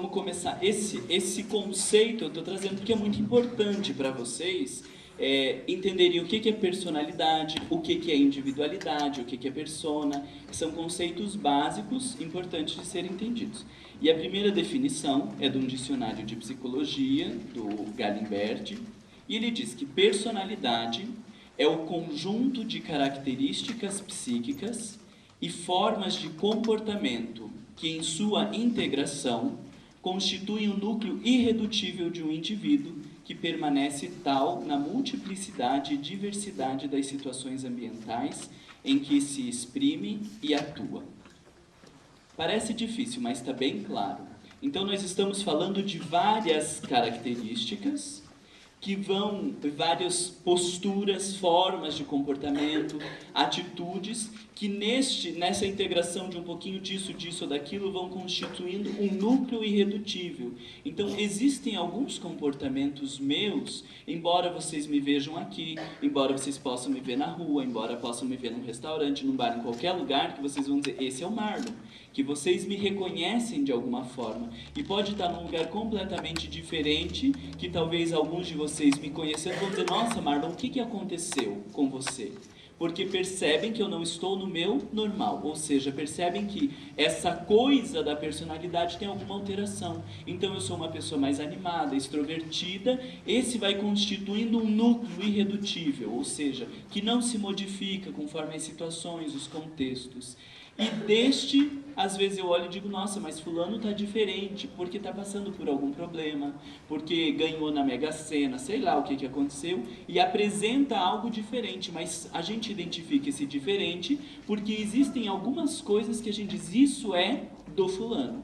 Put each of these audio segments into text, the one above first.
Vamos começar. Esse conceito eu estou trazendo porque é muito importante para vocês entenderem o que é personalidade, o que é individualidade, o que é persona. São conceitos básicos importantes de serem entendidos. E a primeira definição é de um dicionário de psicologia, do Galimberti, e ele diz que personalidade é o conjunto de características psíquicas e formas de comportamento que, em sua integração, constituem o núcleo irredutível de um indivíduo que permanece tal na multiplicidade e diversidade das situações ambientais em que se exprime e atua. Parece difícil, mas está bem claro. Então, nós estamos falando de várias características que vão, várias posturas, formas de comportamento, atitudes, que nessa integração de um pouquinho disso ou daquilo, vão constituindo um núcleo irredutível. Então, existem alguns comportamentos meus, embora vocês me vejam aqui, embora vocês possam me ver na rua, embora possam me ver num restaurante, num bar, em qualquer lugar, que vocês vão dizer, esse é o Marlon, que vocês me reconhecem de alguma forma. E pode estar num lugar completamente diferente, que talvez alguns de vocês me conhecendo vão dizer, nossa Marlon, o que aconteceu com você? Porque percebem que eu não estou no meu normal, ou seja, percebem que essa coisa da personalidade tem alguma alteração. Então eu sou uma pessoa mais animada, extrovertida, esse vai constituindo um núcleo irredutível, ou seja, que não se modifica conforme as situações, os contextos. E deste, às vezes eu olho e digo, nossa, mas fulano está diferente, porque está passando por algum problema, porque ganhou na Mega Sena, sei lá o que aconteceu, e apresenta algo diferente, mas a gente identifica esse diferente porque existem algumas coisas que a gente diz, isso é do fulano.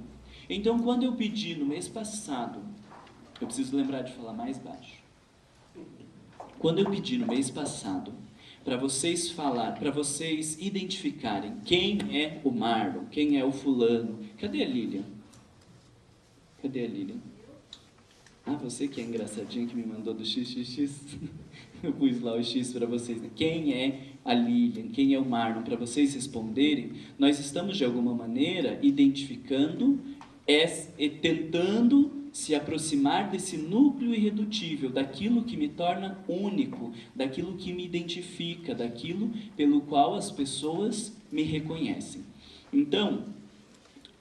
Então, quando eu pedi no mês passado, eu preciso lembrar de falar mais baixo, quando eu pedi no mês passado, para vocês para vocês identificarem quem é o Marlon, quem é o fulano. Cadê a Lilian? Cadê a Lilian? Ah, você que é engraçadinha que me mandou do XXX. Eu pus lá o X para vocês. Quem é a Lilian? Quem é o Marlon? Para vocês responderem, nós estamos de alguma maneira identificando, tentando se aproximar desse núcleo irredutível, daquilo que me torna único, daquilo que me identifica, daquilo pelo qual as pessoas me reconhecem. Então,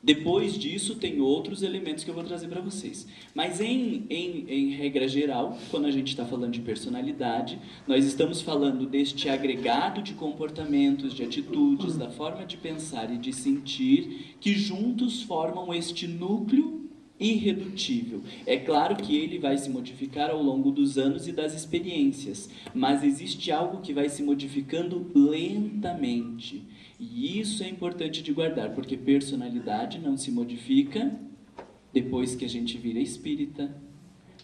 depois disso, tem outros elementos que eu vou trazer para vocês. Mas, em regra geral, quando a gente está falando de personalidade, nós estamos falando deste agregado de comportamentos, de atitudes, da forma de pensar e de sentir, que juntos formam este núcleo irredutível. É claro que ele vai se modificar ao longo dos anos e das experiências, mas existe algo que vai se modificando lentamente. E isso é importante de guardar, porque personalidade não se modifica depois que a gente vira espírita,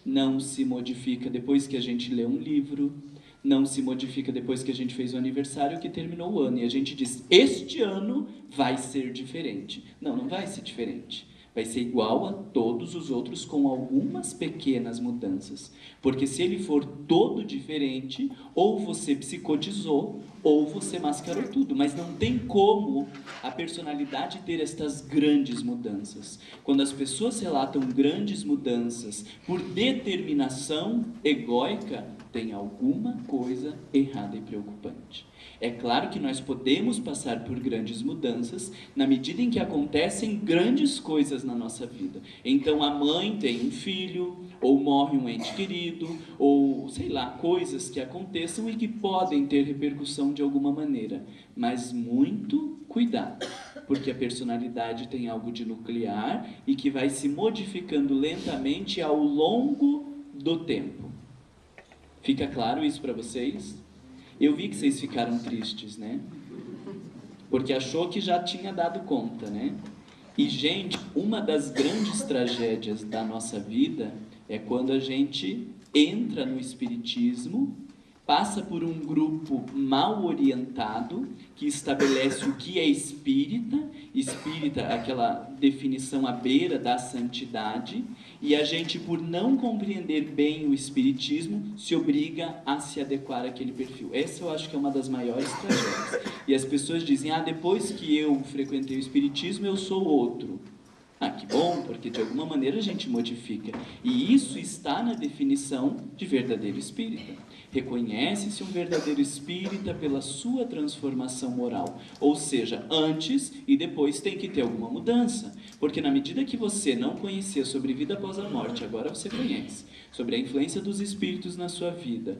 não se modifica depois que a gente lê um livro, não se modifica depois que a gente fez o aniversário que terminou o ano. E a gente diz, este ano vai ser diferente. Não, não vai ser diferente. Vai ser igual a todos os outros com algumas pequenas mudanças. Porque se ele for todo diferente, ou você psicotizou, ou você mascarou tudo. Mas não tem como a personalidade ter estas grandes mudanças. Quando as pessoas relatam grandes mudanças por determinação egóica, tem alguma coisa errada e preocupante. É claro que nós podemos passar por grandes mudanças na medida em que acontecem grandes coisas na nossa vida. Então a mãe tem um filho, ou morre um ente querido, ou sei lá, coisas que aconteçam e que podem ter repercussão de alguma maneira. Mas muito cuidado, porque a personalidade tem algo de nuclear e que vai se modificando lentamente ao longo do tempo. Fica claro isso para vocês? Eu vi que vocês ficaram tristes, né? Porque achou que já tinha dado conta, né? E, gente, uma das grandes tragédias da nossa vida é quando a gente entra no espiritismo, passa por um grupo mal orientado, que estabelece o que é espírita, aquela definição à beira da santidade, e a gente, por não compreender bem o espiritismo, se obriga a se adequar àquele perfil. Essa eu acho que é uma das maiores tragédias. E as pessoas dizem, depois que eu frequentei o espiritismo, eu sou outro. Ah, que bom, porque de alguma maneira a gente modifica. E isso está na definição de verdadeiro espírita. Reconhece-se um verdadeiro espírita pela sua transformação moral. Ou seja, antes e depois tem que ter alguma mudança. Porque na medida que você não conhecia sobre vida após a morte, agora você conhece. Sobre a influência dos espíritos na sua vida,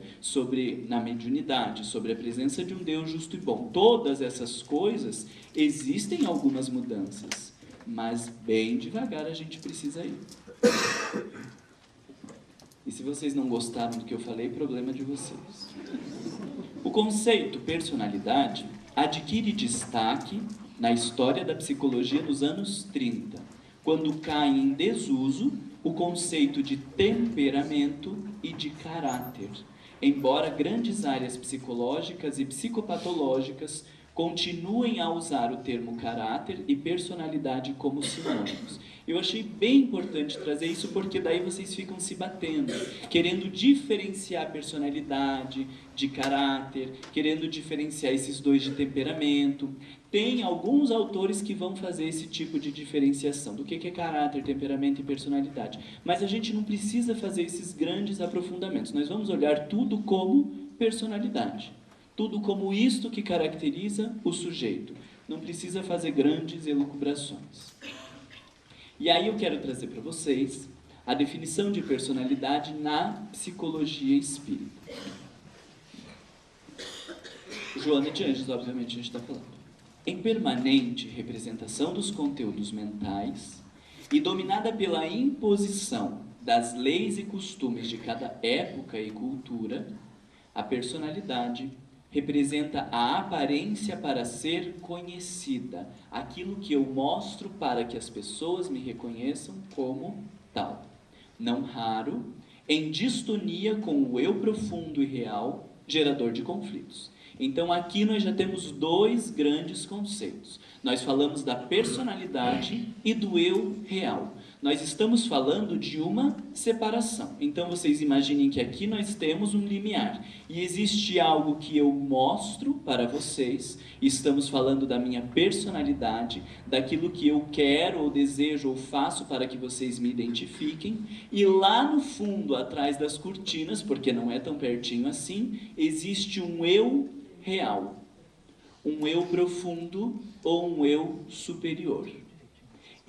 na mediunidade, sobre a presença de um Deus justo e bom. Todas essas coisas, existem algumas mudanças. Mas bem devagar a gente precisa ir. E se vocês não gostaram do que eu falei, problema de vocês. O conceito personalidade adquire destaque na história da psicologia nos anos 30, quando cai em desuso o conceito de temperamento e de caráter, embora grandes áreas psicológicas e psicopatológicas continuem a usar o termo caráter e personalidade como sinônimos. Eu achei bem importante trazer isso, porque daí vocês ficam se batendo, querendo diferenciar personalidade de caráter, querendo diferenciar esses dois de temperamento. Tem alguns autores que vão fazer esse tipo de diferenciação do que é caráter, temperamento e personalidade. Mas a gente não precisa fazer esses grandes aprofundamentos. Nós vamos olhar tudo como personalidade. Tudo como isto que caracteriza o sujeito. Não precisa fazer grandes elucubrações. E aí eu quero trazer para vocês a definição de personalidade na psicologia espírita. Joana de Anjos, obviamente, a gente está falando. Em permanente representação dos conteúdos mentais e dominada pela imposição das leis e costumes de cada época e cultura, a personalidade representa a aparência para ser conhecida, aquilo que eu mostro para que as pessoas me reconheçam como tal. Não raro, em distonia com o eu profundo e real, gerador de conflitos. Então aqui nós já temos dois grandes conceitos. Nós falamos da personalidade e do eu real. Nós estamos falando de uma separação. Então vocês imaginem que aqui nós temos um limiar. E existe algo que eu mostro para vocês. Estamos falando da minha personalidade, daquilo que eu quero ou desejo ou faço para que vocês me identifiquem. E lá no fundo, atrás das cortinas, porque não é tão pertinho assim, existe um eu real. Um eu profundo ou um eu superior.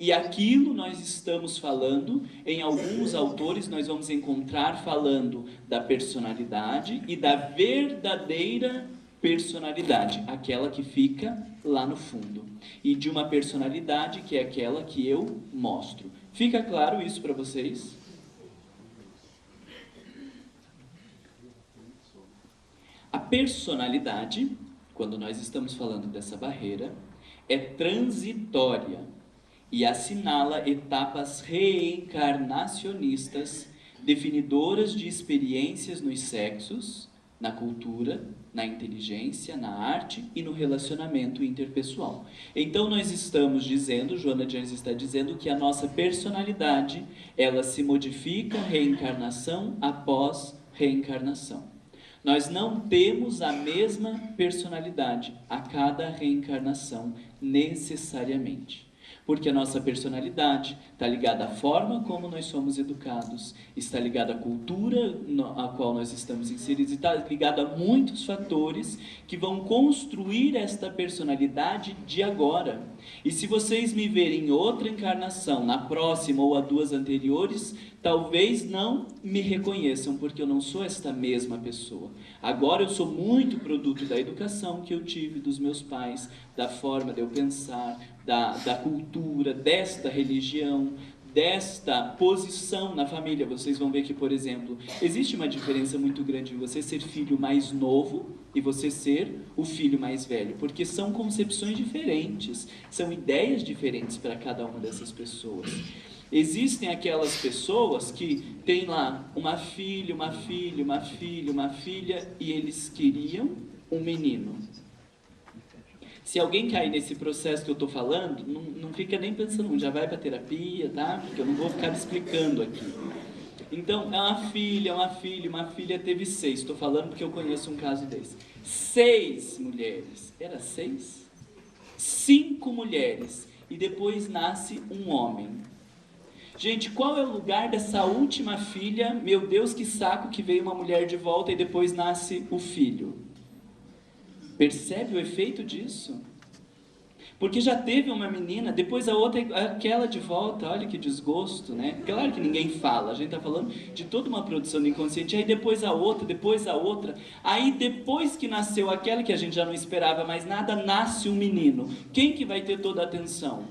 E aquilo nós estamos falando, em alguns autores nós vamos encontrar falando da personalidade e da verdadeira personalidade, aquela que fica lá no fundo. E de uma personalidade que é aquela que eu mostro. Fica claro isso para vocês? A personalidade, quando nós estamos falando dessa barreira, é transitória e assinala etapas reencarnacionistas, definidoras de experiências nos sexos, na cultura, na inteligência, na arte e no relacionamento interpessoal. Então nós estamos dizendo, Joana de Anjos está dizendo, que a nossa personalidade, ela se modifica reencarnação após reencarnação. Nós não temos a mesma personalidade a cada reencarnação, necessariamente. Porque a nossa personalidade está ligada à forma como nós somos educados, está ligada à cultura a qual nós estamos inseridos, está ligada a muitos fatores que vão construir esta personalidade de agora. E se vocês me verem em outra encarnação, na próxima ou a duas anteriores, talvez não me reconheçam, porque eu não sou esta mesma pessoa. Agora eu sou muito produto da educação que eu tive dos meus pais, da forma de eu pensar, da cultura, desta religião, desta posição na família. Vocês vão ver que, por exemplo, existe uma diferença muito grande de você ser filho mais novo e você ser o filho mais velho, porque são concepções diferentes, são ideias diferentes para cada uma dessas pessoas. Existem aquelas pessoas que têm lá uma filha e eles queriam um menino. Se alguém cair nesse processo que eu estou falando, não fica nem pensando, já vai para terapia, tá? Porque eu não vou ficar me explicando aqui. Então, é uma filha teve 6. Estou falando porque eu conheço um caso desse. 6 mulheres. Era 6? 5 mulheres. e depois nasce um homem. Gente, qual é o lugar dessa última filha? Meu Deus, que saco que veio uma mulher de volta e depois nasce o filho. Percebe o efeito disso? Porque já teve uma menina, depois a outra, aquela de volta, olha que desgosto, né? Claro que ninguém fala, a gente está falando de toda uma produção do inconsciente, aí depois a outra, aí depois que nasceu aquela que a gente já não esperava mais nada, nasce um menino. Quem que vai ter toda a atenção?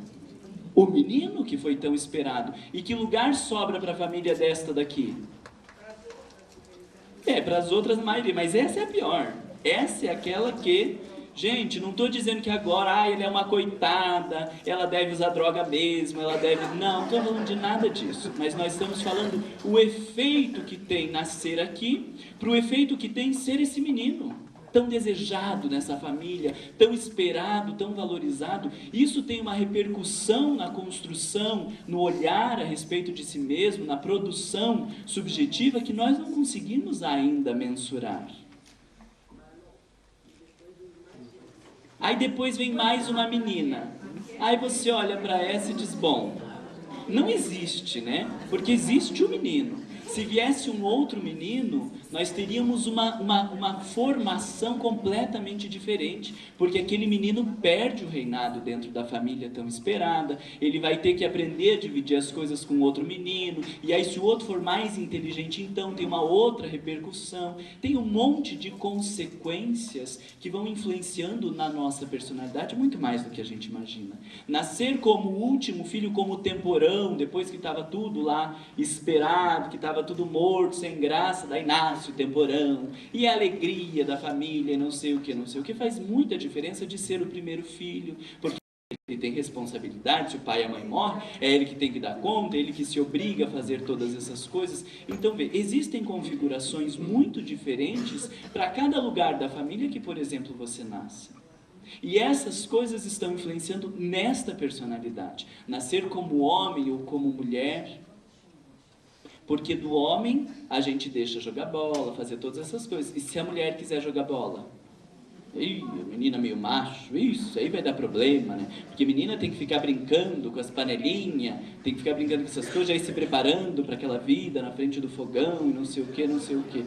O menino que foi tão esperado. E que lugar sobra para a família desta daqui? Para as outras maioria, mas essa é a pior. Essa é aquela que... Gente, não estou dizendo que agora, ele é uma coitada, ela deve usar droga mesmo, ela deve... Não estou falando de nada disso. Mas nós estamos falando o efeito que tem nascer aqui, para o efeito que tem ser esse menino. Tão desejado nessa família, tão esperado, tão valorizado. Isso tem uma repercussão na construção, no olhar a respeito de si mesmo, na produção subjetiva que nós não conseguimos ainda mensurar. Aí depois vem mais uma menina. Aí você olha para essa e diz, bom, não existe, né? Porque existe um menino. Se viesse um outro menino, nós teríamos uma formação completamente diferente, porque aquele menino perde o reinado dentro da família tão esperada, ele vai ter que aprender a dividir as coisas com outro menino, e aí se o outro for mais inteligente, então tem uma outra repercussão, tem um monte de consequências que vão influenciando na nossa personalidade muito mais do que a gente imagina. Nascer como o último filho, como temporão, depois que estava tudo lá esperado, que estava tudo morto, sem graça, daí nasce o temporão, e a alegria da família, e não sei o que, faz muita diferença de ser o primeiro filho, porque ele tem responsabilidade, se o pai e a mãe morrem, é ele que tem que dar conta, é ele que se obriga a fazer todas essas coisas. Então, existem configurações muito diferentes para cada lugar da família que, por exemplo, você nasce. E essas coisas estão influenciando nesta personalidade. Nascer como homem ou como mulher... Porque do homem, a gente deixa jogar bola, fazer todas essas coisas. E se a mulher quiser jogar bola? A menina meio macho, isso aí vai dar problema, né? Porque a menina tem que ficar brincando com as panelinhas, tem que ficar brincando com essas coisas, já ir se preparando para aquela vida na frente do fogão e não sei o que.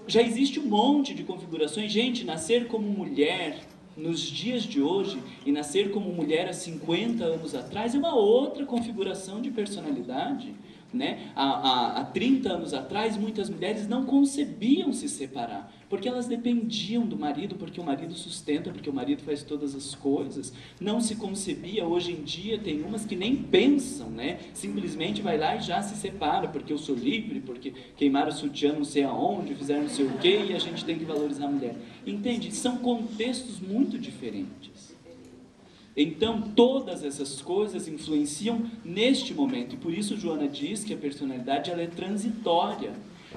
Já existe um monte de configurações. Gente, nascer como mulher nos dias de hoje e nascer como mulher há 50 anos atrás é uma outra configuração de personalidade. Né? Há 30 anos atrás, muitas mulheres não concebiam se separar, porque elas dependiam do marido, porque o marido sustenta, porque o marido faz todas as coisas. Não se concebia. Hoje em dia tem umas que nem pensam, né? Simplesmente vai lá e já se separa, porque eu sou livre, porque queimaram o sutiã não sei aonde, fizeram não sei o que, e a gente tem que valorizar a mulher. Entende? São contextos muito diferentes. Então, todas essas coisas influenciam neste momento. E por isso Joana diz que a personalidade ela é transitória.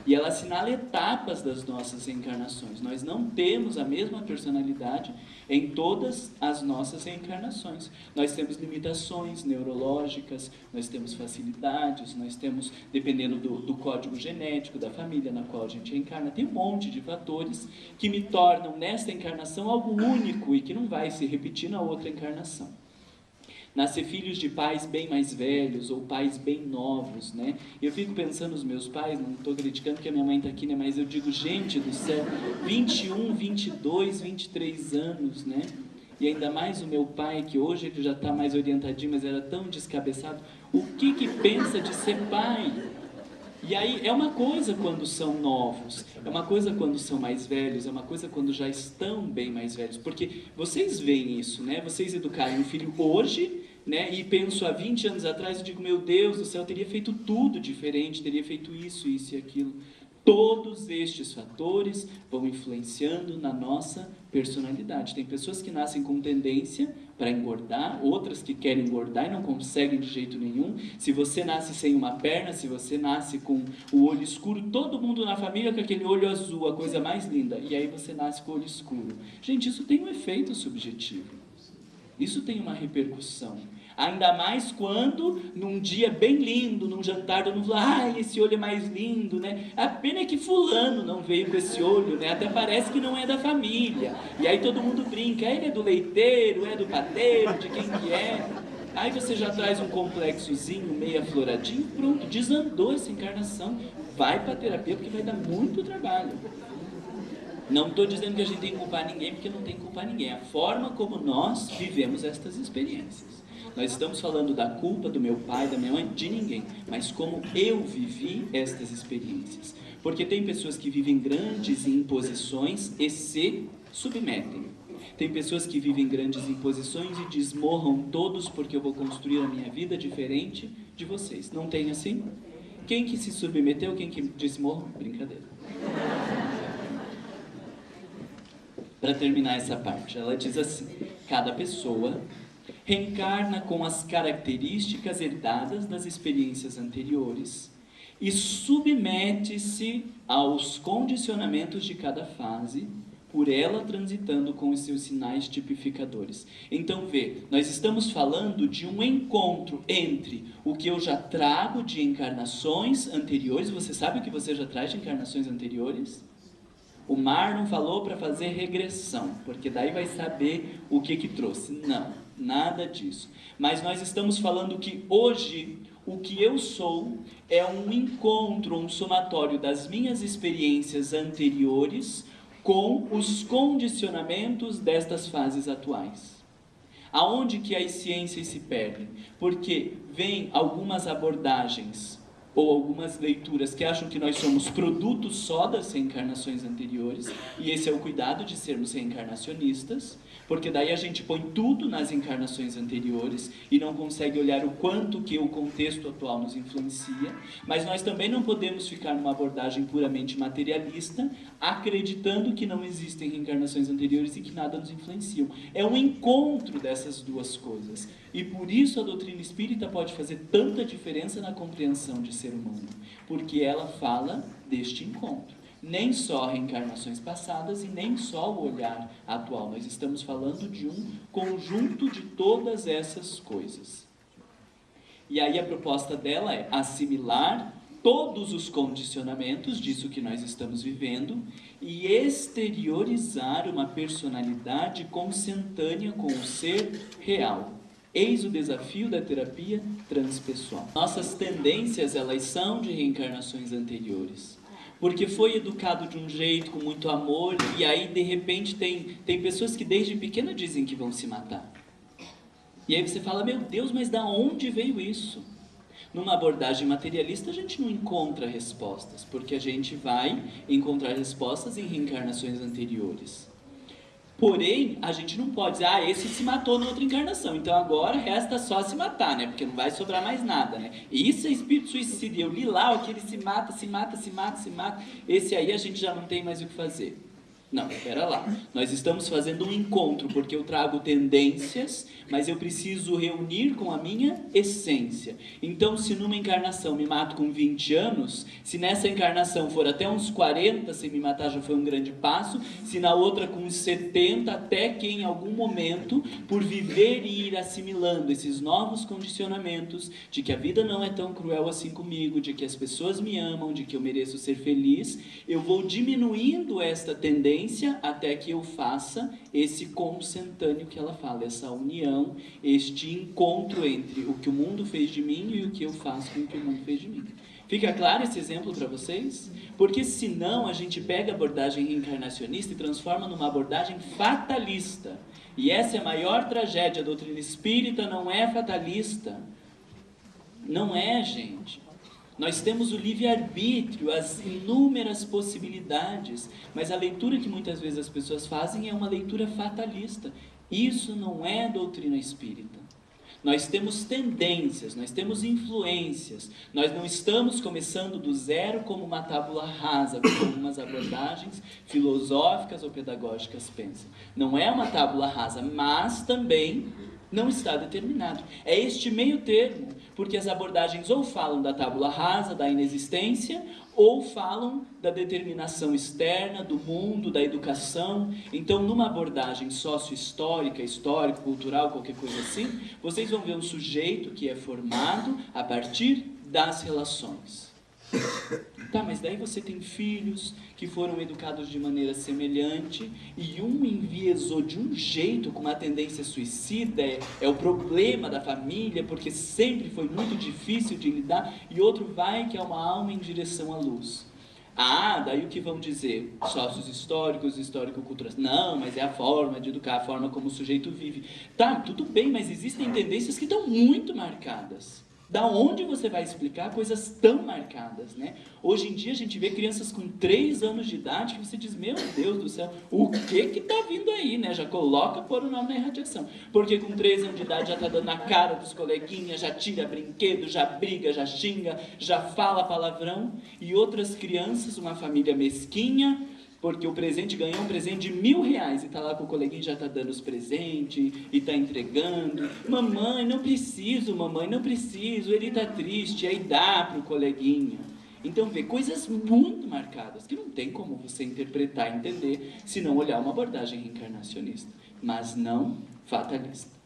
E ela assinala etapas das nossas reencarnações. Nós não temos a mesma personalidade em todas as nossas reencarnações. Nós temos limitações neurológicas, nós temos facilidades, nós temos, dependendo do código genético da família na qual a gente reencarna, tem um monte de fatores que me tornam nesta encarnação algo único e que não vai se repetir na outra encarnação. Nascer filhos de pais bem mais velhos ou pais bem novos, né? Eu fico pensando nos meus pais, não estou criticando porque a minha mãe está aqui, né? Mas eu digo, gente do céu, 21, 22, 23 anos, né? E ainda mais o meu pai, que hoje ele já está mais orientadinho, mas era tão descabeçado. O que pensa de ser pai? E aí é uma coisa quando são novos, é uma coisa quando são mais velhos, é uma coisa quando já estão bem mais velhos, porque vocês veem isso, né? Vocês educarem um filho hoje, né? E penso há 20 anos atrás e digo, meu Deus do céu, teria feito tudo diferente, teria feito isso e aquilo. Todos estes fatores vão influenciando na nossa personalidade. Tem pessoas que nascem com tendência para engordar, outras que querem engordar e não conseguem de jeito nenhum. Se você nasce sem uma perna, se você nasce com o olho escuro, todo mundo na família com aquele olho azul, a coisa mais linda. E aí você nasce com o olho escuro. Gente, isso tem um efeito subjetivo. Isso tem uma repercussão. Ainda mais quando, num dia bem lindo, num jantar, todo mundo fala, esse olho é mais lindo, né? A pena é que fulano não veio com esse olho, né? Até parece que não é da família. E aí todo mundo brinca, ele é do leiteiro, é do padeiro, de quem que é? Aí você já traz um complexozinho meio afloradinho, pronto, desandou essa encarnação. Vai para terapia porque vai dar muito trabalho. Não estou dizendo que a gente tem que culpar ninguém, porque não tem que culpar ninguém. A forma como nós vivemos estas experiências. Nós estamos falando da culpa do meu pai, da minha mãe, de ninguém, mas como eu vivi estas experiências. Porque tem pessoas que vivem grandes imposições e se submetem. Tem pessoas que vivem grandes imposições e desmorram todos porque eu vou construir a minha vida diferente de vocês. Não tem assim? Quem que se submeteu, quem que desmorra? Brincadeira. Para terminar essa parte, ela diz assim: cada pessoa reencarna com as características herdadas das experiências anteriores e submete-se aos condicionamentos de cada fase, por ela transitando com os seus sinais tipificadores. Então vê, nós estamos falando de um encontro entre o que eu já trago de encarnações anteriores. Você sabe o que você já traz de encarnações anteriores? O Mar não falou para fazer regressão, porque daí vai saber o que trouxe. Não, nada disso. Mas nós estamos falando que hoje o que eu sou é um encontro, um somatório das minhas experiências anteriores com os condicionamentos destas fases atuais. Aonde que as ciências se perdem? Porque vem algumas abordagens ou algumas leituras que acham que nós somos produtos só das reencarnações anteriores, e esse é o cuidado de sermos reencarnacionistas, porque daí a gente põe tudo nas encarnações anteriores e não consegue olhar o quanto que o contexto atual nos influencia. Mas nós também não podemos ficar numa abordagem puramente materialista, acreditando que não existem reencarnações anteriores e que nada nos influenciam. É um encontro dessas duas coisas, e por isso a doutrina espírita pode fazer tanta diferença na compreensão de ser humano, porque ela fala deste encontro. Nem só reencarnações passadas e nem só o olhar atual. Nós estamos falando de um conjunto de todas essas coisas. E aí a proposta dela é assimilar todos os condicionamentos disso que nós estamos vivendo e exteriorizar uma personalidade consentânea com o ser real. Eis o desafio da terapia transpessoal. Nossas tendências, elas são de reencarnações anteriores. Porque foi educado de um jeito, com muito amor, e aí de repente tem pessoas que desde pequena dizem que vão se matar. E aí você fala, meu Deus, mas da onde veio isso? Numa abordagem materialista a gente não encontra respostas, porque a gente vai encontrar respostas em reencarnações anteriores. Porém, a gente não pode dizer, esse se matou na outra encarnação, então agora resta só se matar, né? Porque não vai sobrar mais nada, né? E isso é espírito suicida. Eu li lá que ele se mata. Esse aí a gente já não tem mais o que fazer. Não, espera lá. Nós estamos fazendo um encontro, porque eu trago tendências, mas eu preciso reunir com a minha essência. Então, se numa encarnação me mato com 20 anos, se nessa encarnação for até uns 40, se me matar já foi um grande passo, se na outra com uns 70, até que em algum momento, por viver e ir assimilando esses novos condicionamentos, de que a vida não é tão cruel assim comigo, de que as pessoas me amam, de que eu mereço ser feliz, eu vou diminuindo esta tendência até que eu faça esse consentâneo que ela fala, essa união, este encontro entre o que o mundo fez de mim e o que eu faço com o que o mundo fez de mim. Fica claro esse exemplo para vocês? Porque senão a gente pega a abordagem reencarnacionista e transforma numa abordagem fatalista. E essa é a maior tragédia. A doutrina espírita não é fatalista. Não é, gente. Nós temos o livre-arbítrio, as inúmeras possibilidades, mas a leitura que muitas vezes as pessoas fazem é uma leitura fatalista. Isso não é doutrina espírita. Nós temos tendências, nós temos influências, nós não estamos começando do zero como uma tábula rasa, como algumas abordagens filosóficas ou pedagógicas pensam. Não é uma tábula rasa, mas também não está determinado. É este meio termo, porque as abordagens ou falam da tábula rasa, da inexistência, ou falam da determinação externa, do mundo, da educação. Então, numa abordagem sócio-histórica, histórico, cultural, qualquer coisa assim, vocês vão ver um sujeito que é formado a partir das relações. Tá, mas daí você tem filhos que foram educados de maneira semelhante e um enviesou de um jeito com uma tendência suicida, é o problema da família, porque sempre foi muito difícil de lidar, e outro vai que é uma alma em direção à luz. Ah, daí o que vão dizer? Sócios históricos, histórico-culturais. Não, mas é a forma de educar, a forma como o sujeito vive. Tá, tudo bem, mas existem tendências que estão muito marcadas. Da onde você vai explicar coisas tão marcadas, né? Hoje em dia a gente vê crianças com 3 anos de idade que você diz, meu Deus do céu, o que que tá vindo aí, né? Já coloca pôr o nome na irradiação. Porque com 3 anos de idade já tá dando na cara dos coleguinhas, já tira brinquedo, já briga, já xinga, já fala palavrão. E outras crianças, uma família mesquinha, porque o presente ganhou um presente de R$1.000 e tá lá com o coleguinha, já tá dando os presentes e tá entregando. Mamãe, não preciso, mamãe, não preciso, ele tá triste, aí dá pro coleguinha. Então vê, coisas muito marcadas, que não tem como você interpretar e entender se não olhar uma abordagem reencarnacionista, mas não fatalista.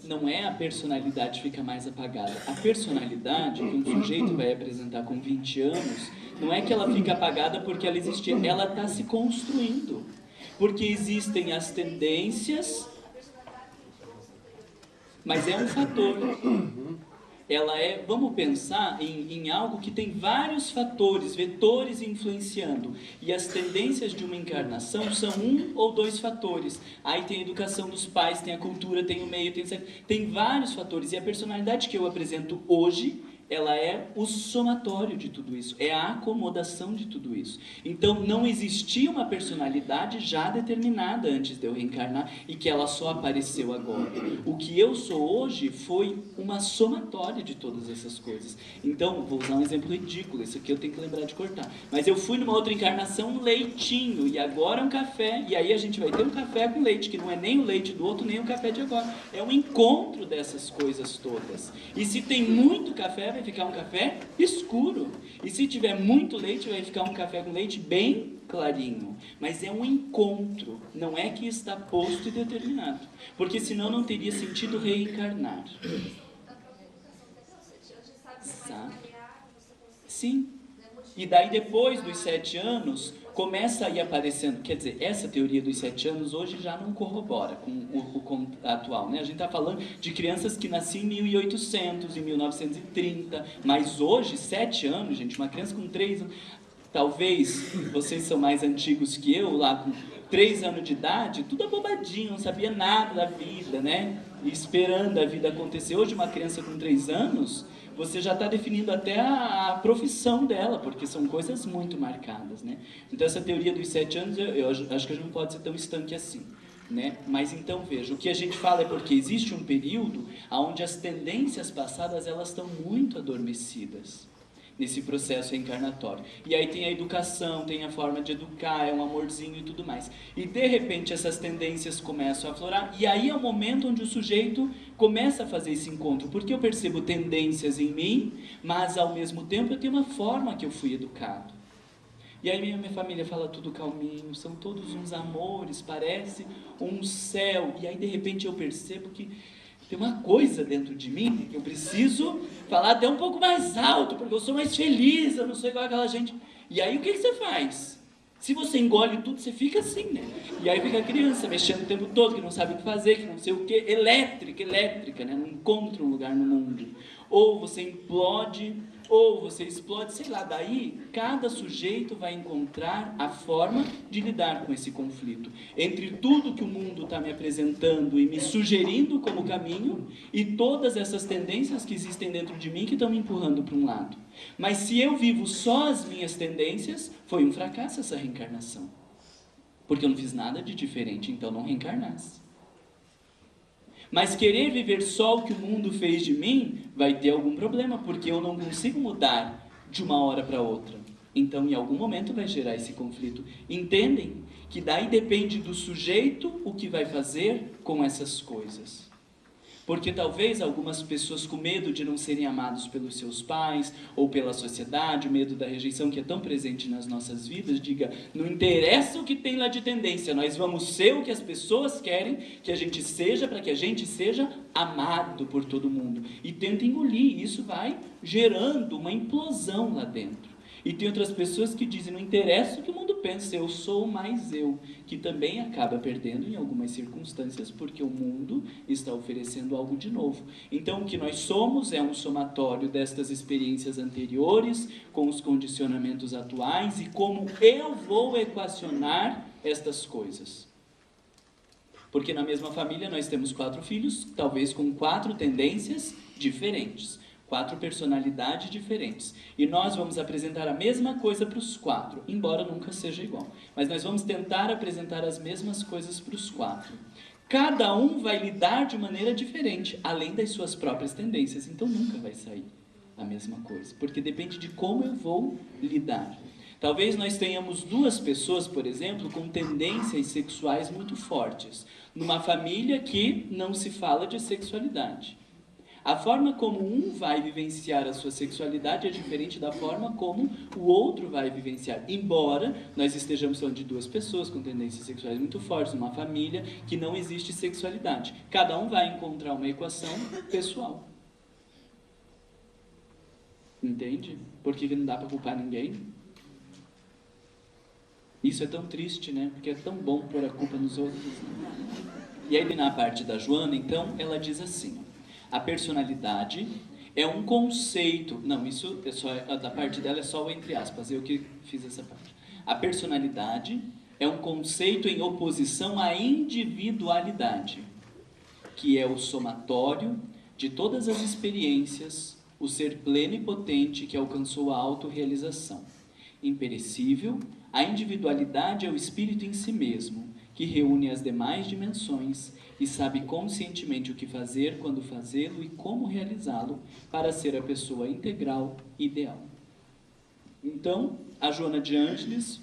Não é a personalidade que fica mais apagada. A personalidade que um sujeito vai apresentar com 20 anos, não é que ela fica apagada porque ela existia, ela está se construindo. Porque existem as tendências, mas é um fator. Ela é, vamos pensar em algo que tem vários fatores, vetores influenciando. E as tendências de uma encarnação são 1 ou 2 fatores. Aí tem a educação dos pais, tem a cultura, tem o meio, tem vários fatores. E a personalidade que eu apresento hoje, ela é o somatório de tudo isso, é a acomodação de tudo isso. Então não existia uma personalidade já determinada antes de eu reencarnar e que ela só apareceu agora. O que eu sou hoje foi uma somatória de todas essas coisas. Então, vou usar um exemplo ridículo, isso aqui eu tenho que lembrar de cortar. Mas eu fui numa outra encarnação um leitinho e agora um café, e aí a gente vai ter um café com leite, que não é nem o leite do outro, nem o café de agora. É um encontro dessas coisas todas. E se tem muito café, vai ficar um café escuro. E se tiver muito leite, vai ficar um café com leite bem clarinho. Mas é um encontro, não é que está posto e determinado. Porque senão não teria sentido reencarnar. Sabe? Sim. E daí depois dos 7 anos, começa a ir aparecendo, quer dizer, essa teoria dos 7 anos hoje já não corrobora com o atual, né? A gente está falando de crianças que nasciam em 1800, em 1930, mas hoje, 7 anos, gente, uma criança com 3 anos, talvez vocês são mais antigos que eu, lá com 3 anos de idade, tudo abobadinho, não sabia nada da vida, né? E esperando a vida acontecer. Hoje uma criança com 3 anos, você já está definindo até a profissão dela, porque são coisas muito marcadas, né? Então essa teoria dos 7 anos, eu acho que a gente não pode ser tão estanque assim, né? Mas então veja, o que a gente fala é porque existe um período onde as tendências passadas elas estão muito adormecidas nesse processo reencarnatório. E aí tem a educação, tem a forma de educar, é um amorzinho e tudo mais. E de repente essas tendências começam a aflorar, e aí é o momento onde o sujeito começa a fazer esse encontro, porque eu percebo tendências em mim, mas ao mesmo tempo eu tenho uma forma que eu fui educado. E aí minha família fala tudo calminho, são todos uns amores, parece um céu. E aí de repente eu percebo que tem uma coisa dentro de mim que eu preciso falar até um pouco mais alto, porque eu sou mais feliz, eu não sou igual aquela gente. E aí o que você faz? Se você engole tudo, você fica assim, né? E aí fica a criança mexendo o tempo todo, que não sabe o que fazer, que não sei o que, elétrica, né? Não encontra um lugar no mundo. Ou você implode, ou você explode, sei lá, daí cada sujeito vai encontrar a forma de lidar com esse conflito. Entre tudo que o mundo está me apresentando e me sugerindo como caminho, e todas essas tendências que existem dentro de mim que estão me empurrando para um lado. Mas se eu vivo só as minhas tendências, foi um fracasso essa reencarnação. Porque eu não fiz nada de diferente, então não reencarnasse. Mas querer viver só o que o mundo fez de mim, vai ter algum problema, porque eu não consigo mudar de uma hora para outra. Então, em algum momento vai gerar esse conflito. Entendem? Que daí depende do sujeito o que vai fazer com essas coisas. Porque talvez algumas pessoas com medo de não serem amados pelos seus pais ou pela sociedade, o medo da rejeição que é tão presente nas nossas vidas, diga, não interessa o que tem lá de tendência, nós vamos ser o que as pessoas querem que a gente seja, para que a gente seja amado por todo mundo. E tenta engolir, isso vai gerando uma implosão lá dentro. E tem outras pessoas que dizem, não interessa o que o mundo pensa, eu sou mais eu, que também acaba perdendo em algumas circunstâncias, porque o mundo está oferecendo algo de novo. Então, o que nós somos é um somatório destas experiências anteriores, com os condicionamentos atuais, e como eu vou equacionar estas coisas. Porque na mesma família nós temos 4 filhos, talvez com 4 tendências diferentes. 4 personalidades diferentes. E nós vamos apresentar a mesma coisa para os 4, embora nunca seja igual. Mas nós vamos tentar apresentar as mesmas coisas para os 4. Cada um vai lidar de maneira diferente, além das suas próprias tendências. Então nunca vai sair a mesma coisa, porque depende de como eu vou lidar. Talvez nós tenhamos 2 pessoas, por exemplo, com tendências sexuais muito fortes, numa família que não se fala de sexualidade. A forma como um vai vivenciar a sua sexualidade é diferente da forma como o outro vai vivenciar. Embora nós estejamos falando de 2 pessoas com tendências sexuais muito fortes, numa família que não existe sexualidade. Cada um vai encontrar uma equação pessoal. Entende? Porque não dá para culpar ninguém. Isso é tão triste, né? Porque é tão bom pôr a culpa nos outros. E aí na parte da Joana, então, ela diz assim... A personalidade é um conceito... Não, isso é só, da parte dela é só o entre aspas, eu que fiz essa parte. A personalidade é um conceito em oposição à individualidade, que é o somatório de todas as experiências, o ser pleno e potente que alcançou a autorrealização. Imperecível, a individualidade é o espírito em si mesmo, que reúne as demais dimensões e sabe conscientemente o que fazer, quando fazê-lo e como realizá-lo para ser a pessoa integral ideal. Então, a Joana de Ângeles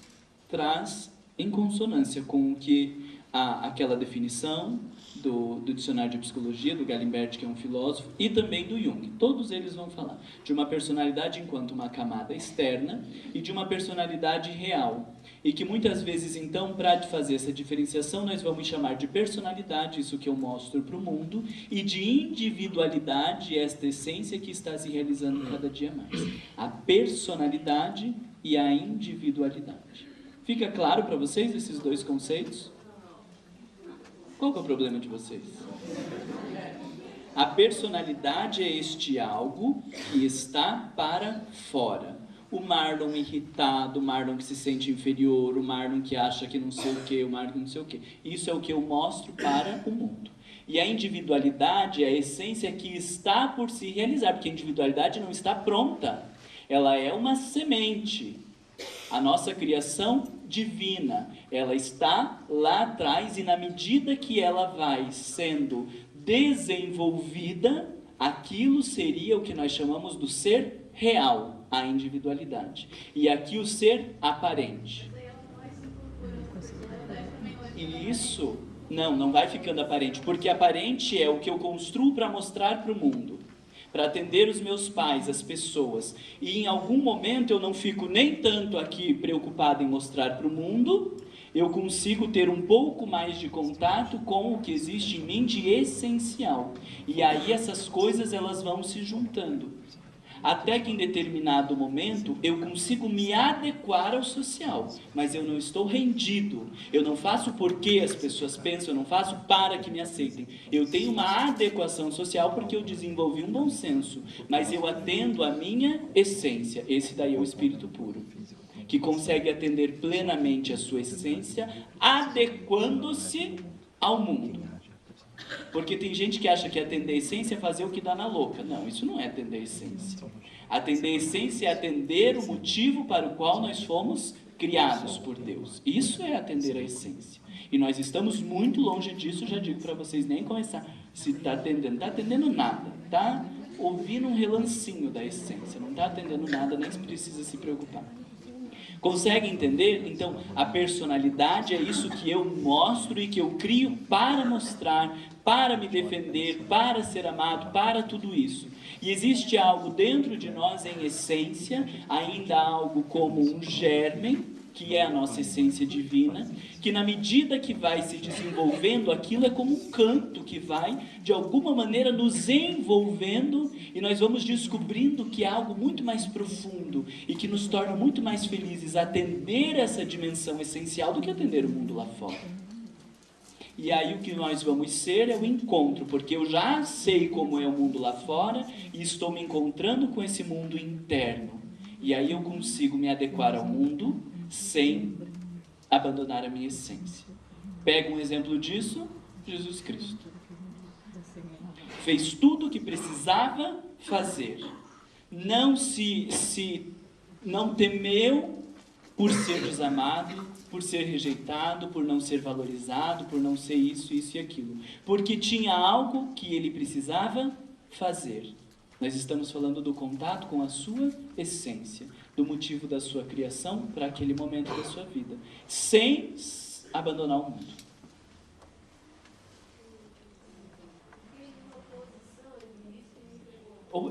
traz em consonância com o que aquela definição do dicionário de psicologia, do Galimberti, que é um filósofo, e também do Jung. Todos eles vão falar de uma personalidade enquanto uma camada externa e de uma personalidade real. E que muitas vezes, então, para fazer essa diferenciação, nós vamos chamar de personalidade, isso que eu mostro para o mundo, e de individualidade, esta essência que está se realizando cada dia mais. A personalidade e a individualidade. Fica claro para vocês esses 2 conceitos? Qual que é o problema de vocês? A personalidade é este algo que está para fora. O Marlon irritado, o Marlon que se sente inferior, o Marlon que acha que não sei o que, o Marlon que não sei o que. Isso é o que eu mostro para o mundo. E a individualidade é a essência que está por se realizar, porque a individualidade não está pronta. Ela é uma semente. A nossa criação divina, ela está lá atrás e na medida que ela vai sendo desenvolvida, aquilo seria o que nós chamamos do ser real, a individualidade. E aqui o ser aparente. E isso, não vai ficando aparente, porque aparente é o que eu construo para mostrar para o mundo, para atender os meus pais, as pessoas. E em algum momento eu não fico nem tanto aqui preocupado em mostrar para o mundo, eu consigo ter um pouco mais de contato com o que existe em mim de essencial. E aí essas coisas elas vão se juntando. Até que em determinado momento eu consigo me adequar ao social, mas eu não estou rendido, eu não faço porque as pessoas pensam, eu não faço para que me aceitem. Eu tenho uma adequação social porque eu desenvolvi um bom senso, mas eu atendo a minha essência. Esse daí é o espírito puro, que consegue atender plenamente a sua essência, adequando-se ao mundo. Porque tem gente que acha que atender a essência é fazer o que dá na louca. Não, isso não é atender a essência. Atender a essência é atender o motivo para o qual nós fomos criados por Deus. Isso é atender a essência. E nós estamos muito longe disso, já digo para vocês nem começar. Se está atendendo nada. Está ouvindo um relancinho da essência. Não está atendendo nada, nem precisa se preocupar. Consegue entender? Então, a personalidade é isso que eu mostro e que eu crio para mostrar, para me defender, para ser amado, para tudo isso. E existe algo dentro de nós em essência, ainda algo como um germe, que é a nossa essência divina, que na medida que vai se desenvolvendo, aquilo é como um canto que vai, de alguma maneira, nos envolvendo, e nós vamos descobrindo que há algo muito mais profundo e que nos torna muito mais felizes atender essa dimensão essencial do que atender o mundo lá fora. E aí o que nós vamos ser é o encontro, porque eu já sei como é o mundo lá fora e estou me encontrando com esse mundo interno. E aí eu consigo me adequar ao mundo sem abandonar a minha essência. Pega um exemplo disso, Jesus Cristo. Fez tudo o que precisava fazer. Não temeu por ser desamado, por ser rejeitado, por não ser valorizado, por não ser isso e aquilo. Porque tinha algo que ele precisava fazer. Nós estamos falando do contato com a sua essência, do motivo da sua criação para aquele momento da sua vida, sem abandonar o mundo.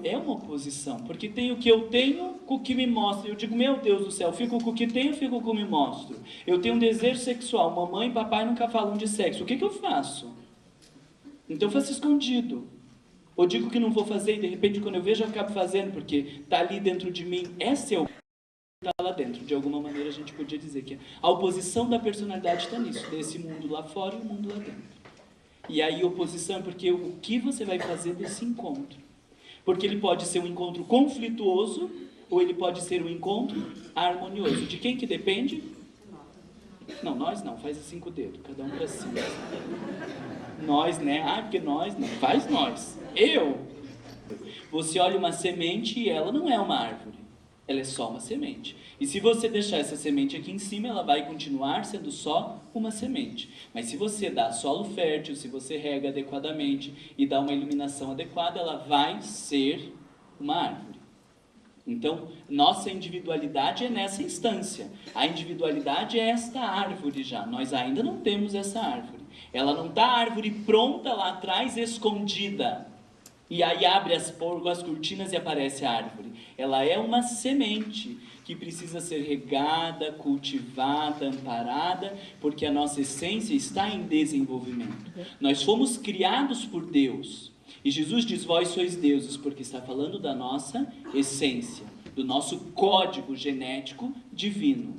É uma oposição, porque tem o que eu tenho com o que me mostra. Eu digo, meu Deus do céu, fico com o que tenho, fico com o que me mostro. Eu tenho um desejo sexual, mamãe e papai nunca falam de sexo. O que eu faço? Então eu faço escondido. Ou digo que não vou fazer e de repente quando eu vejo eu acabo fazendo, porque está ali dentro de mim. Essa é o que está lá dentro. De alguma maneira a gente podia dizer que a oposição da personalidade está nisso, desse mundo lá fora e o mundo lá dentro. E aí oposição é porque o que você vai fazer desse encontro? Porque ele pode ser um encontro conflituoso ou ele pode ser um encontro harmonioso. De quem que depende? Não, nós não, faz assim com o dedo, cada um para si. Nós, né? Porque nós, não, faz nós. Eu. Você olha uma semente e ela não é uma árvore, ela é só uma semente. E se você deixar essa semente aqui em cima, ela vai continuar sendo só uma semente. Mas se você dá solo fértil, se você rega adequadamente e dá uma iluminação adequada, ela vai ser uma árvore. Então, nossa individualidade é nessa instância. A individualidade é esta árvore já. Nós ainda não temos essa árvore. Ela não está a árvore pronta lá atrás, escondida. E aí abre as cortinas e aparece a árvore. Ela é uma semente que precisa ser regada, cultivada, amparada, porque a nossa essência está em desenvolvimento. Nós fomos criados por Deus. E Jesus diz, vós sois deuses, porque está falando da nossa essência, do nosso código genético divino.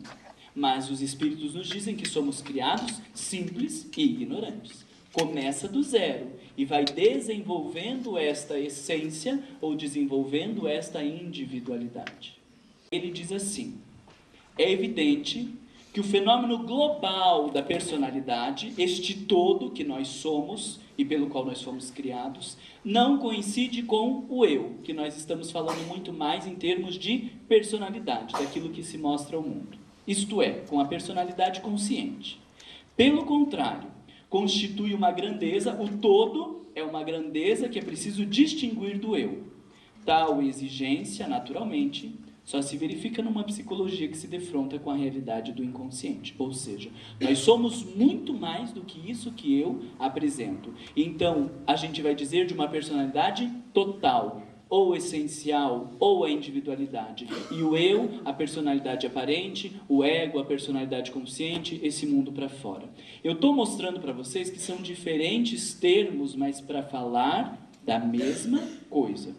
Mas os Espíritos nos dizem que somos criados simples e ignorantes. Começa do zero e vai desenvolvendo esta essência ou desenvolvendo esta individualidade. Ele diz assim, é evidente que o fenômeno global da personalidade, este todo que nós somos e pelo qual nós fomos criados, não coincide com o eu, que nós estamos falando muito mais em termos de personalidade, daquilo que se mostra ao mundo. Isto é, com a personalidade consciente. Pelo contrário, constitui uma grandeza, o todo é uma grandeza que é preciso distinguir do eu. Tal exigência, naturalmente, só se verifica numa psicologia que se defronta com a realidade do inconsciente. Ou seja, nós somos muito mais do que isso que eu apresento. Então, a gente vai dizer de uma personalidade total, ou essencial, ou a individualidade. E o eu, a personalidade aparente, o ego, a personalidade consciente, esse mundo para fora. Eu estou mostrando para vocês que são diferentes termos, mas para falar da mesma coisa.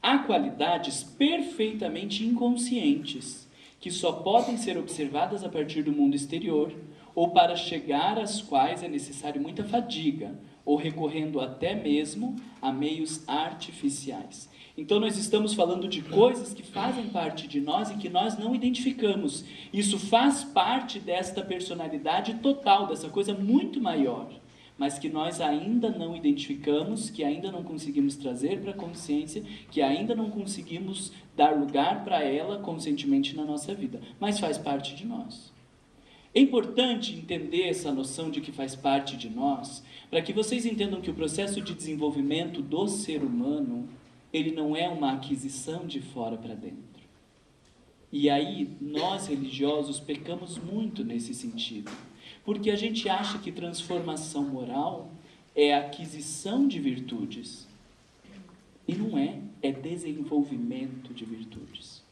Há qualidades perfeitamente inconscientes, que só podem ser observadas a partir do mundo exterior, ou para chegar às quais é necessário muita fadiga, ou recorrendo até mesmo a meios artificiais. Então nós estamos falando de coisas que fazem parte de nós e que nós não identificamos. Isso faz parte desta personalidade total, dessa coisa muito maior, mas que nós ainda não identificamos, que ainda não conseguimos trazer para a consciência, que ainda não conseguimos dar lugar para ela conscientemente na nossa vida, mas faz parte de nós. É importante entender essa noção de que faz parte de nós, para que vocês entendam que o processo de desenvolvimento do ser humano, ele não é uma aquisição de fora para dentro. E aí, nós religiosos pecamos muito nesse sentido. Porque a gente acha que transformação moral é aquisição de virtudes. E não é, é desenvolvimento de virtudes.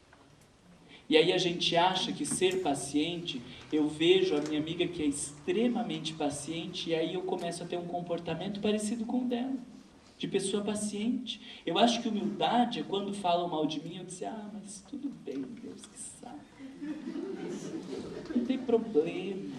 E aí a gente acha que ser paciente, eu vejo a minha amiga que é extremamente paciente, e aí eu começo a ter um comportamento parecido com o dela, de pessoa paciente. Eu acho que humildade é quando falam mal de mim, eu dizer, mas tudo bem, Deus que sabe. Não tem problema.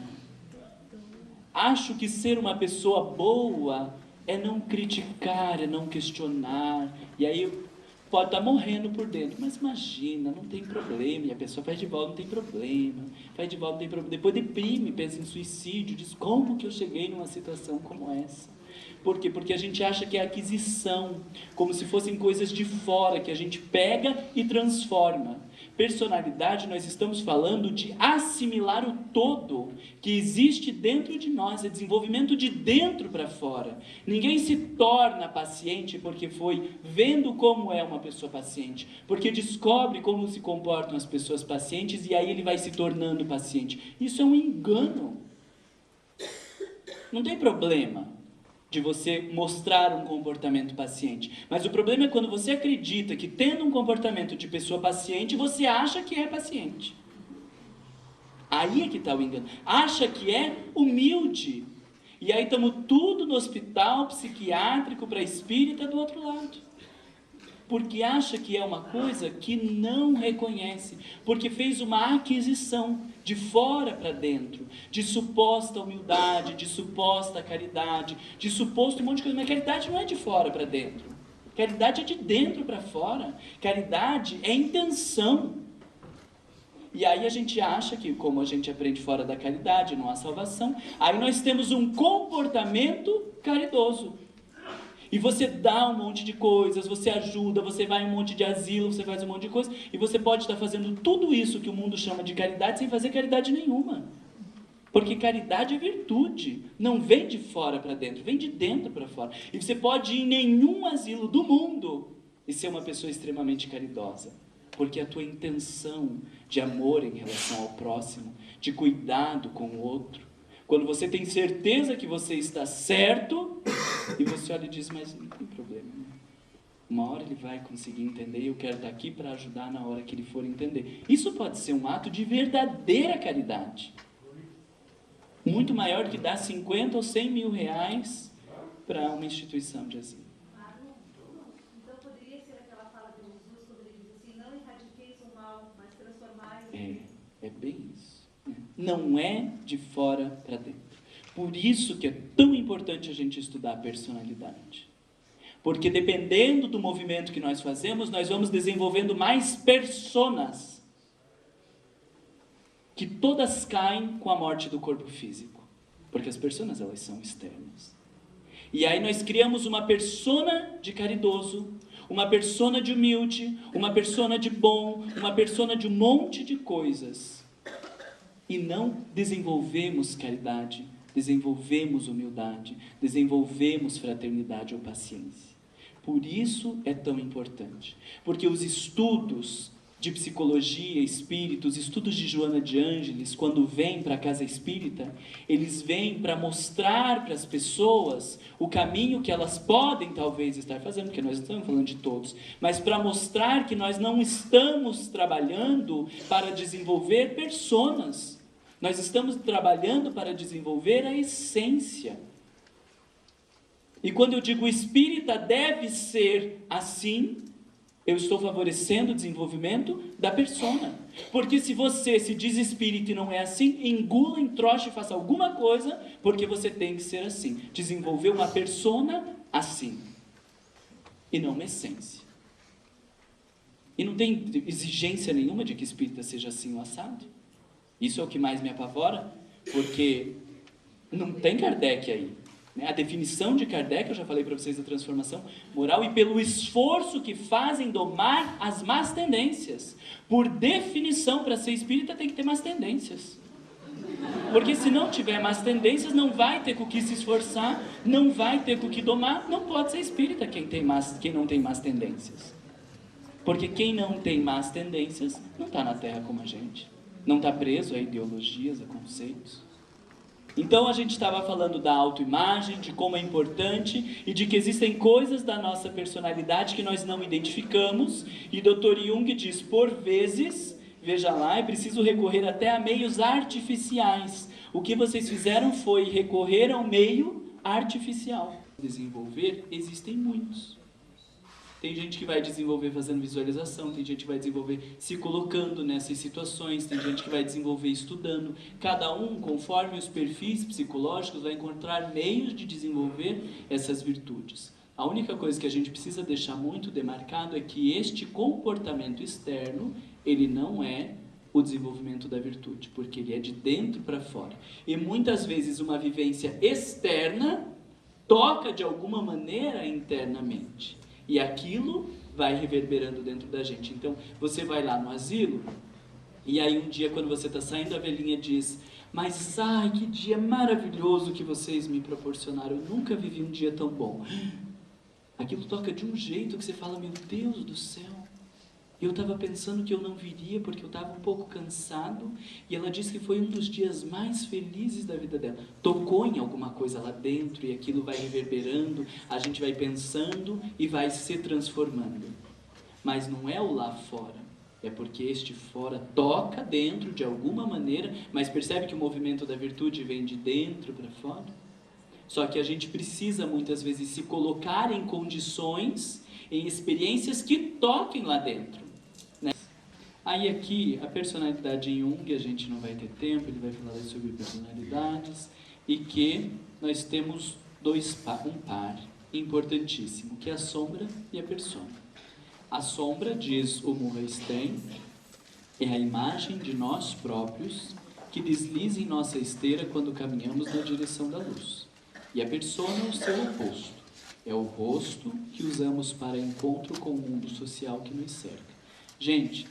Acho que ser uma pessoa boa é não criticar, é não questionar. E aí pode estar morrendo por dentro, mas imagina, não tem problema. E a pessoa faz de volta, não tem problema. Faz de volta, não tem problema. Depois deprime, pensa em suicídio, diz, como que eu cheguei numa situação como essa? Por quê? Porque a gente acha que é aquisição, como se fossem coisas de fora, que a gente pega e transforma. Personalidade, nós estamos falando de assimilar o todo que existe dentro de nós, é desenvolvimento de dentro para fora. Ninguém se torna paciente porque foi vendo como é uma pessoa paciente, porque descobre como se comportam as pessoas pacientes e aí ele vai se tornando paciente. Isso é um engano. Não tem problema de você mostrar um comportamento paciente. Mas o problema é quando você acredita que tendo um comportamento de pessoa paciente, você acha que é paciente. Aí é que está o engano. Acha que é humilde. E aí estamos tudo no hospital psiquiátrico para espírita do outro lado. Porque acha que é uma coisa que não reconhece. Porque fez uma aquisição de fora para dentro, de suposta humildade, de suposta caridade, de suposto um monte de coisa. Mas caridade não é de fora para dentro. Caridade é de dentro para fora. Caridade é intenção. E aí a gente acha que, como a gente aprende fora da caridade, não há salvação, aí nós temos um comportamento caridoso. E você dá um monte de coisas, você ajuda, você vai em um monte de asilo, você faz um monte de coisa, e você pode estar fazendo tudo isso que o mundo chama de caridade sem fazer caridade nenhuma. Porque caridade é virtude, não vem de fora para dentro, vem de dentro para fora. E você pode ir em nenhum asilo do mundo e ser uma pessoa extremamente caridosa. Porque a tua intenção de amor em relação ao próximo, de cuidado com o outro, quando você tem certeza que você está certo, e você olha e diz, mas não tem problema, né? Uma hora ele vai conseguir entender, eu quero estar aqui para ajudar na hora que ele for entender. Isso pode ser um ato de verdadeira caridade. Muito maior do que dar 50 ou 100 mil reais para uma instituição de asilo. Então poderia ser aquela fala de Jesus, quando ele diz assim, não erradiqueis o mal, mas transformai-o. É bem isso. Não é de fora para dentro. Por isso que é tão importante a gente estudar a personalidade. Porque dependendo do movimento que nós fazemos, nós vamos desenvolvendo mais personas. Que todas caem com a morte do corpo físico. Porque as personas, elas são externas. E aí nós criamos uma persona de caridoso, uma persona de humilde, uma persona de bom, uma persona de um monte de coisas. E não desenvolvemos caridade, desenvolvemos humildade, desenvolvemos fraternidade ou paciência. Por isso é tão importante. Porque os estudos de psicologia, espíritos, estudos de Joana de Ângeles, quando vêm para a casa espírita, eles vêm para mostrar para as pessoas o caminho que elas podem talvez estar fazendo, porque nós não estamos falando de todos, mas para mostrar que nós não estamos trabalhando para desenvolver personas, nós estamos trabalhando para desenvolver a essência. E quando eu digo espírita deve ser assim, eu estou favorecendo o desenvolvimento da persona. Porque se você se diz espírita e não é assim, engula, entroche e faça alguma coisa, porque você tem que ser assim. Desenvolver uma persona assim. E não uma essência. E não tem exigência nenhuma de que espírita seja assim ou assado. Isso é o que mais me apavora, porque não tem Kardec aí. A definição de Kardec, eu já falei para vocês da transformação moral, e pelo esforço que fazem domar as más tendências. Por definição, para ser espírita tem que ter más tendências. Porque se não tiver más tendências, não vai ter com o que se esforçar, não vai ter com o que domar, não pode ser espírita quem não tem más tendências. Porque quem não tem más tendências não está na Terra como a gente. Não está preso a ideologias, a conceitos. Então a gente estava falando da autoimagem, de como é importante e de que existem coisas da nossa personalidade que nós não identificamos. E Dr. Jung diz, por vezes, Veja lá, é preciso recorrer até a meios artificiais. O que vocês fizeram foi recorrer ao meio artificial. Desenvolver, existem muitos. Tem gente que vai desenvolver fazendo visualização, tem gente que vai desenvolver se colocando nessas situações, tem gente que vai desenvolver estudando. Cada um, conforme os perfis psicológicos, vai encontrar meios de desenvolver essas virtudes. A única coisa que a gente precisa deixar muito demarcado é que este comportamento externo, ele não é o desenvolvimento da virtude, porque ele é de dentro para fora. E muitas vezes uma vivência externa toca de alguma maneira internamente. E aquilo vai reverberando dentro da gente. Então, você vai lá no asilo, e aí um dia quando você está saindo, a velhinha diz: mas ai, que dia maravilhoso que vocês me proporcionaram, eu nunca vivi um dia tão bom. Aquilo toca de um jeito que você fala: meu Deus do céu, eu estava pensando que eu não viria porque eu estava um pouco cansado, e ela disse que foi um dos dias mais felizes da vida dela. Tocou em alguma coisa lá dentro, e aquilo vai reverberando, a gente vai pensando e vai se transformando. Mas não é o lá fora, é porque este fora toca dentro de alguma maneira, mas percebe que o movimento da virtude vem de dentro para fora? Só que a gente precisa muitas vezes se colocar em condições, em experiências que toquem lá dentro. Aí aqui, a personalidade em Jung, a gente não vai ter tempo, ele vai falar sobre personalidades, e que nós temos um par importantíssimo, que é a sombra e a persona. A sombra, diz o Murray Stein, é a imagem de nós próprios que desliza em nossa esteira quando caminhamos na direção da luz. E a persona é o seu oposto, é o rosto que usamos para encontro com o mundo social que nos cerca. Gente,